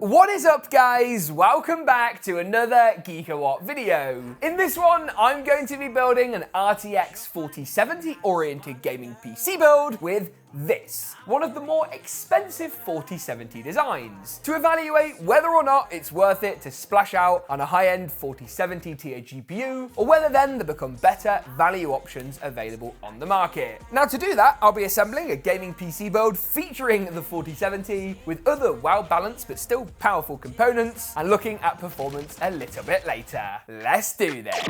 What is up, guys? Welcome back to another GeekaWhat video. In this one, I'm going to be building an RTX 4070 oriented gaming PC build with this, one of the more expensive 4070 designs, to evaluate whether or not it's worth it to splash out on a high-end 4070 tier GPU, or whether then there become better value options available on the market. Now, to do that, I'll be assembling a gaming PC build featuring the 4070 with other well-balanced but still powerful components, and looking at performance a little bit later. Let's do this.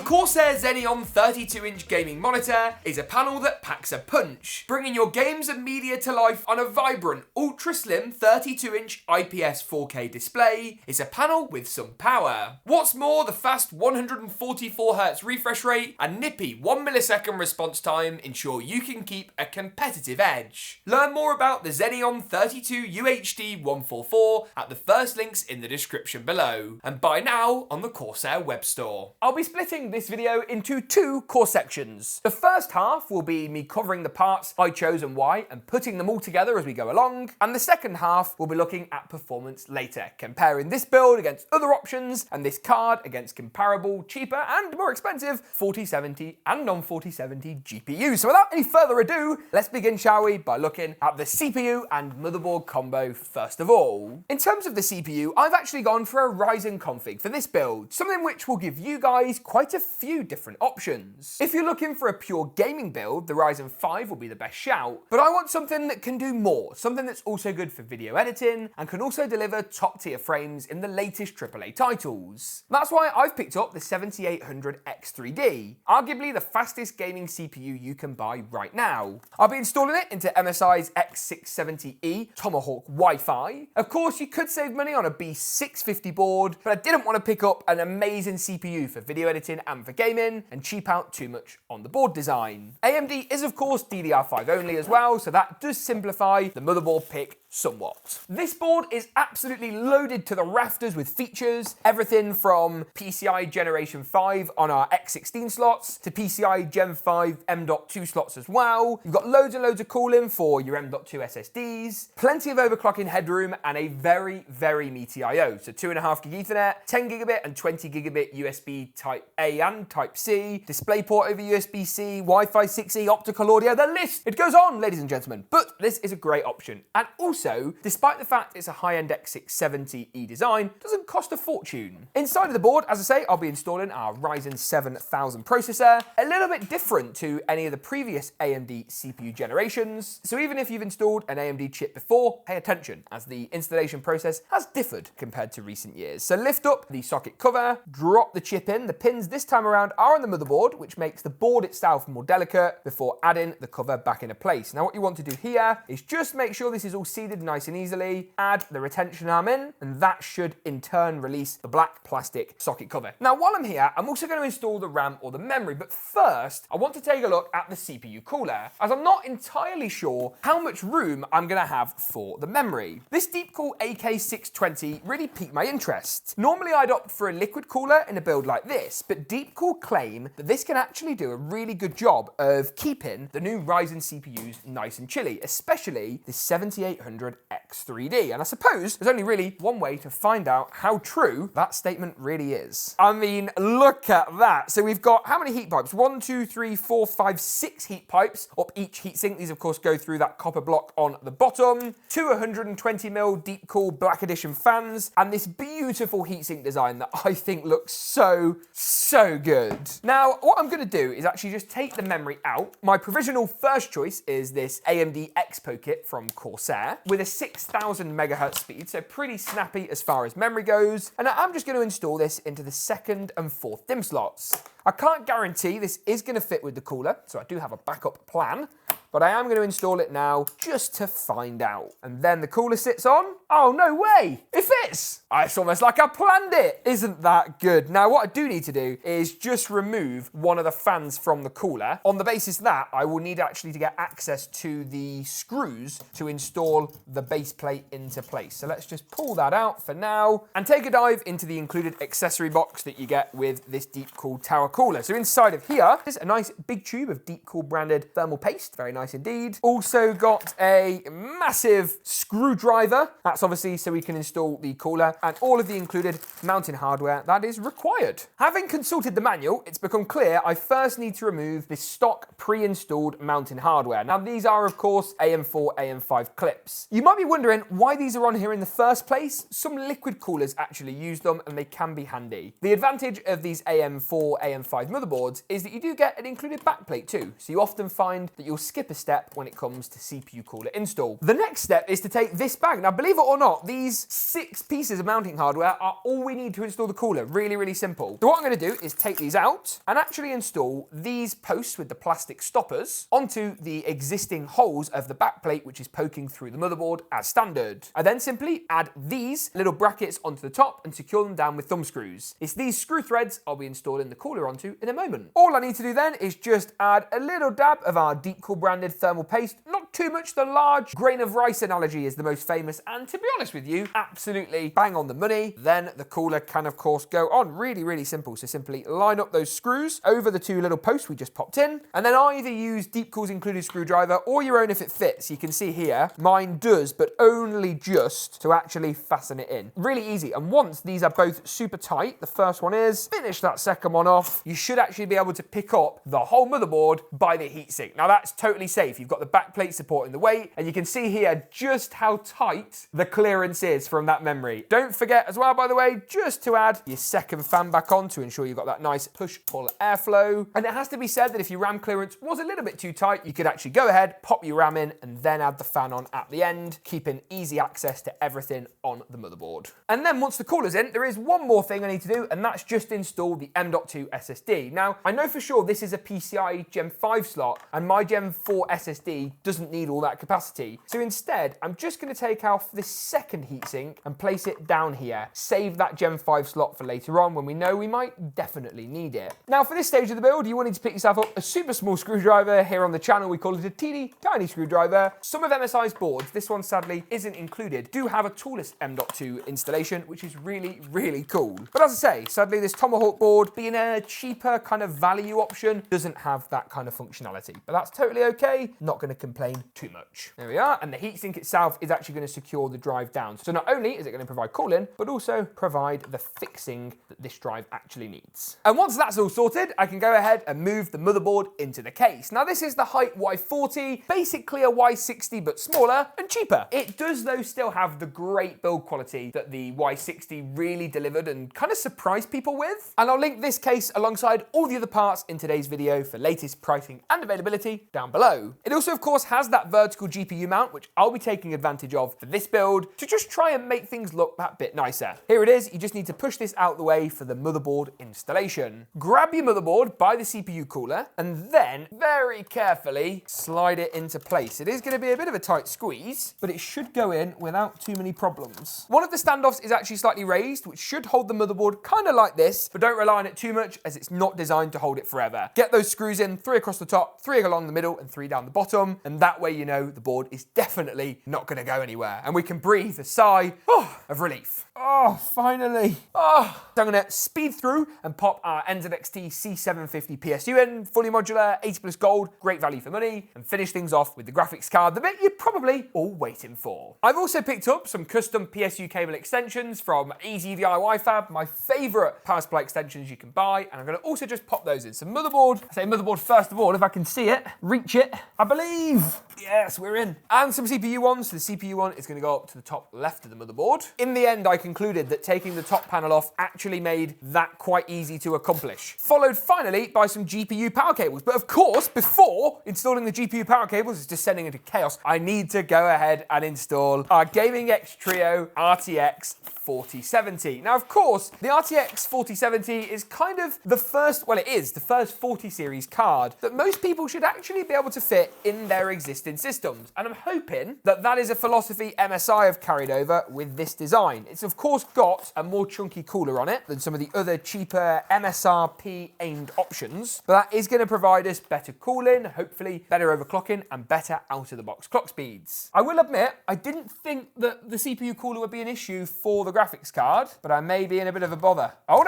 Corsair Xeneon 32-inch gaming monitor is a panel that packs a punch, bringing your games and media to life on a vibrant, ultra-slim 32-inch IPS 4K display. It's a panel with some power. What's more, the fast 144Hz refresh rate and nippy 1 millisecond response time ensure you can keep a competitive edge. Learn more about the Xeneon 32 UHD 144 at the first links in the description below, and buy now on the Corsair web store. I'll be splitting this video into two core sections. The first half will be me covering the parts I chose and why, and putting them all together as we go along, and the second half will be looking at performance later, comparing this build against other options and this card against comparable, cheaper and more expensive 4070 and non-4070 GPUs. So without any further ado, let's begin, shall we, by looking at the CPU and motherboard combo first of all. In terms of the CPU, I've actually gone for a Ryzen config for this build, something which will give you guys quite a few different options. If you're looking for a pure gaming build, the Ryzen 5 will be the best shout, but I want something that can do more, something that's also good for video editing and can also deliver top tier frames in the latest AAA titles. That's why I've picked up the 7800 X3D, arguably the fastest gaming CPU you can buy right now. I'll be installing it into MSI's X670E Tomahawk Wi-Fi. Of course, you could save money on a B650 board, but I didn't want to pick up an amazing CPU for video editing and for gaming and cheap out too much on the board design. AMD is of course DDR5 only as well, so that does simplify the motherboard pick somewhat. This board is absolutely loaded to the rafters with features, everything from PCI Generation 5 on our X16 slots to PCI Gen 5 M.2 slots as well. You've got loads and loads of cooling for your M.2 SSDs, plenty of overclocking headroom, and a very, very meaty I/O. So 2.5 gig Ethernet, 10 gigabit and 20 gigabit USB Type A and Type C, DisplayPort over USB-C, Wi-Fi 6E, optical audio, the list, it goes on, ladies and gentlemen. But this is a great option. And also, despite the fact it's a high-end X670E design, doesn't cost a fortune. Inside of the board, as I say, I'll be installing our Ryzen 7000 processor, a little bit different to any of the previous AMD CPU generations. So even if you've installed an AMD chip before, pay attention, as the installation process has differed compared to recent years. So lift up the socket cover, drop the chip in. The pins this time around are on the motherboard, which makes the board itself more delicate before adding the cover back into place. Now what you want to do here is just make sure this is all seated nice and easily, add the retention arm in, and that should in turn release the black plastic socket cover. Now while I'm here, I'm also going to install the RAM or the memory, but first I want to take a look at the CPU cooler, as I'm not entirely sure how much room I'm going to have for the memory. This DeepCool AK620 really piqued my interest. Normally I'd opt for a liquid cooler in a build like this, but DeepCool claim that this can actually do a really good job of keeping the new Ryzen CPUs nice and chilly, especially the 7800 X3D. And I suppose there's only really one way to find out how true that statement really is. I mean, look at that. So we've got how many heat pipes? 1, 2, 3, 4, 5, 6 heat pipes up each heatsink. These of course go through that copper block on the bottom. 2 120mm DeepCool Black Edition fans, and this beautiful heatsink design that I think looks so good. Now, what I'm going to do is actually just take the memory out. My provisional first choice is this AMD Expo kit from Corsair with a 6000 megahertz speed, so pretty snappy as far as memory goes. And I'm just going to install this into the second and fourth DIMM slots. I can't guarantee this is going to fit with the cooler, so I do have a backup plan. but I am going to install it now just to find out. And then the cooler sits on. Oh, no way. It fits. It's almost like I planned it. Isn't that good? Now, what I do need to do is just remove one of the fans from the cooler. On the basis that I will need actually to get access to the screws to install the base plate into place. So let's just pull that out for now and take a dive into the included accessory box that you get with this DeepCool tower cooler. So inside of here is a nice big tube of DeepCool branded thermal paste. Very nice indeed. Also got a massive screwdriver. That's obviously so we can install the cooler and all of the included mounting hardware that is required. Having consulted the manual, it's become clear I first need to remove this stock pre-installed mounting hardware. Now these are of course AM4, AM5 clips. You might be wondering why these are on here in the first place. Some liquid coolers actually use them and they can be handy. The advantage of these AM4, AM5 motherboards is that you do get an included backplate too. So you often find that you'll skip a step when it comes to CPU cooler install. The next step is to take this bag. Now believe it or not, these 6 pieces of mounting hardware are all we need to install the cooler. Really, really simple. So what I'm going to do is take these out and actually install these posts with the plastic stoppers onto the existing holes of the backplate, which is poking through the motherboard as standard. I then simply add these little brackets onto the top and secure them down with thumb screws. It's these screw threads I'll be installing the cooler onto in a moment. All I need to do then is just add a little dab of our DeepCool branded thermal paste. Not too much. The large grain of rice analogy is the most famous, and to be honest with you, absolutely bang on the money. Then the cooler can of course go on. Really, really simple. So simply line up those screws over the 2 little posts we just popped in, and then either use DeepCool's included screwdriver or your own if it fits. You can see here, mine does, but only just to actually fasten it in. Really easy. And once these are both super tight, the first one is, finish that second one off, you should actually be able to pick up the whole motherboard by the heatsink. Now that's totally safe. You've got the backplate supporting the weight, and you can see here just how tight the clearance is from that memory. Don't forget as well, by the way, just to add your second fan back on to ensure you've got that nice push-pull airflow. And it has to be said that if your RAM clearance was a little bit too tight, you could actually go ahead, pop your RAM in, and then add the fan on at the end, keeping easy access to everything on the motherboard. And then once the cooler's in, there is one more thing I need to do, and that's just install the M.2 SSD. Now, I know for sure this is a PCIe Gen 5 slot, and my Gen 4 SSD doesn't need all that capacity. So instead, I'm just going to take off this second heatsink and place it down here. Save that Gen 5 slot for later on when we know we might definitely need it. Now, for this stage of the build, you will need to pick yourself up a super small screwdriver. Here on the channel, we call it a teeny tiny screwdriver. Some of MSI's boards, this one sadly isn't included, do have a toolless M.2 installation, which is really, really cool. But as I say, sadly, this Tomahawk board, being a cheaper kind of value option, doesn't have that kind of functionality. But that's totally okay. Not going to complain too much. There we are. And the heatsink itself is actually going to secure the drive down. So not only is it going to provide cooling, but also provide the fixing that this drive actually needs. And once that's all sorted, I can go ahead and move the motherboard into the case. Now this is the Hyte Y40, basically a Y60 but smaller and cheaper. It does though still have the great build quality that the Y60 really delivered and kind of surprised people with. And I'll link this case alongside all the other parts in today's video for latest pricing and availability down below. It also of course has that vertical GPU mount, which I'll be taking advantage of for this build to just try and make things look that bit nicer. Here it is. You just need to push this out the way for the motherboard installation. Grab your motherboard by the CPU cooler and then very carefully slide it into place. It is going to be a bit of a tight squeeze, but it should go in without too many problems. One of the standoffs is actually slightly raised, which should hold the motherboard kind of like this, but don't rely on it too much as it's not designed to hold it forever. Get those screws in, 3 across the top, 3 along the middle, and 3 down the bottom, and that way you know the board is definitely not going to go anywhere, and we can breathe a sigh of relief. Oh, finally. So I'm going to speed through and pop our NZXT C750 PSU in, fully modular, 80 plus gold, great value for money, and finish things off with the graphics card, the bit you're probably all waiting for. I've also picked up some custom PSU cable extensions from Easy DIY Fab, my favourite power supply extensions you can buy, and I'm going to also just pop those in. So motherboard, I say motherboard first of all, if I can see it, reach it, I believe. Yes, we're in. And some CPU ones. So the CPU one is going to go up to the top left of the motherboard. In the end, I concluded that taking the top panel off actually made that quite easy to accomplish. Followed finally by some GPU power cables. But of course, before installing the GPU power cables, it's just sending into chaos. I need to go ahead and install our Gaming X Trio RTX 4070. Now, of course, the RTX 4070 is kind of the first, well, it is the first 40 series card that most people should actually be able to fit in their existing systems. And I'm hoping that that is a philosophy MSI have carried over with this design. It's of course got a more chunky cooler on it than some of the other cheaper MSRP aimed options, but that is going to provide us better cooling, hopefully better overclocking and better out of the box clock speeds. I will admit, I didn't think that the CPU cooler would be an issue for the graphics card, but I may be in a bit of a bother. Oh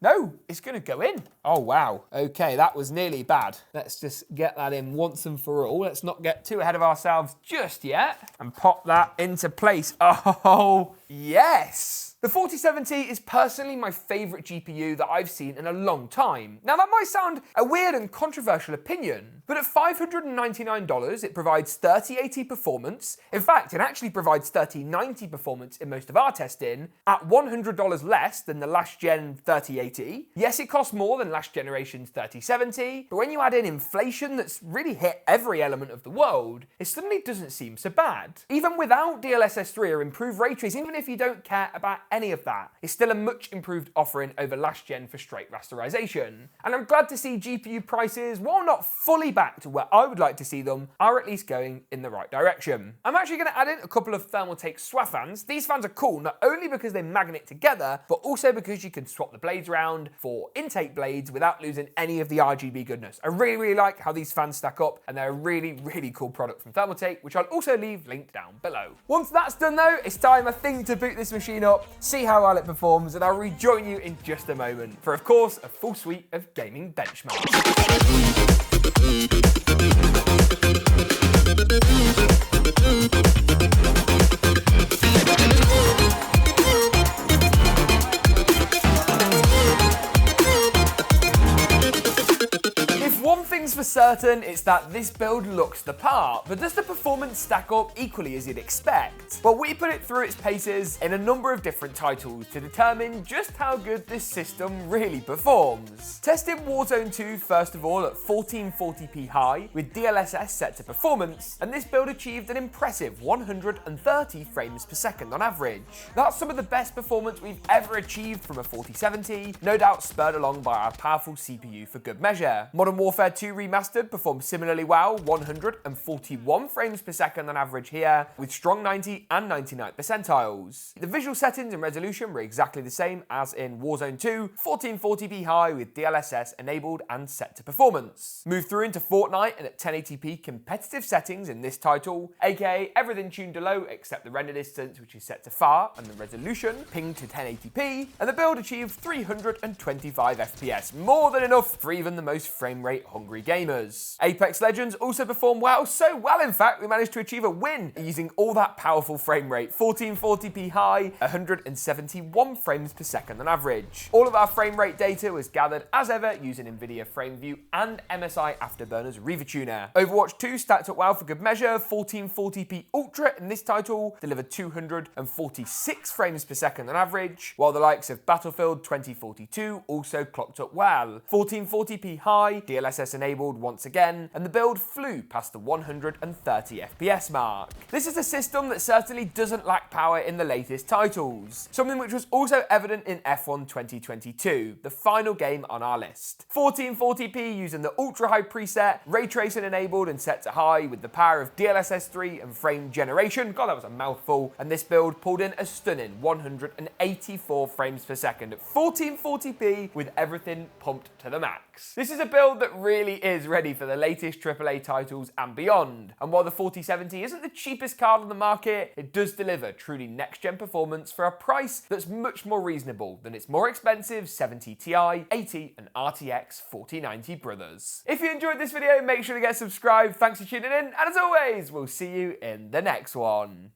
no, it's going to go in. Oh wow, okay, that was nearly bad. Let's just get that in once and for all. Let's not get too ahead of ourselves just yet and pop that into place. Oh, yes. The 4070 is personally my favourite GPU that I've seen in a long time. Now that might sound a weird and controversial opinion, but at $599 it provides 3080 performance. In fact, it actually provides 3090 performance in most of our testing at $100 less than the last gen 3080. Yes, it costs more than last generation's 3070, but when you add in inflation that's really hit every element of the world, it suddenly doesn't seem so bad. Even without DLSS 3 or improved ray tracing, even if you don't care about any of that, it's still a much improved offering over last gen for straight rasterization. And I'm glad to see GPU prices, while not fully back to where I would like to see them, are at least going in the right direction. I'm actually going to add in a couple of Thermaltake swap fans. These fans are cool not only because they magnet together, but also because you can swap the blades around for intake blades without losing any of the RGB goodness. I really like how these fans stack up, and they're a really cool product from Thermaltake, which I'll also leave linked down below. Once that's done though, it's time I think to boot this machine up, see how well it performs, and I'll rejoin you in just a moment for, of course, a full suite of gaming benchmarks. One thing's for certain, it's that this build looks the part, but does the performance stack up equally as you'd expect? Well, we put it through its paces in a number of different titles to determine just how good this system really performs. Tested Warzone 2 first of all at 1440p high with DLSS set to performance, and this build achieved an impressive 130 frames per second on average. That's some of the best performance we've ever achieved from a 4070, no doubt spurred along by our powerful CPU for good measure. Modern Warfare 2 Remastered performed similarly well, 141 frames per second on average here, with strong 90 and 99th percentiles. The visual settings and resolution were exactly the same as in Warzone 2, 1440p high with DLSS enabled and set to performance. Move through into Fortnite and at 1080p competitive settings in this title, aka everything tuned to low except the render distance, which is set to far, and the resolution pinged to 1080p, and the build achieved 325 FPS, more than enough for even the most frame rate hungry gamers. Apex Legends also performed well, so well in fact we managed to achieve a win using all that powerful frame rate, 1440p high, 171 frames per second on average. All of our frame rate data was gathered as ever using Nvidia FrameView and MSI Afterburner's Riva Tuner. Overwatch 2 stacked up well for good measure, 1440p Ultra in this title delivered 246 frames per second on average, while the likes of Battlefield 2042 also clocked up well, 1440p high, DLSS enabled once again, and the build flew past the 130 FPS mark. This is a system that certainly doesn't lack power in the latest titles, something which was also evident in F1 2022, the final game on our list. 1440p using the ultra high preset, ray tracing enabled and set to high with the power of DLSS 3 and frame generation, god that was a mouthful, and this build pulled in a stunning 184 frames per second at 1440p with everything pumped to the max. This is a build that really is ready for the latest AAA titles and beyond, and while the 4070 isn't the cheapest card on the market, it does deliver truly next-gen performance for a price that's much more reasonable than its more expensive 70 Ti, 80 and RTX 4090 brothers. If you enjoyed this video, make sure to get subscribed, thanks for tuning in, and as always, we'll see you in the next one.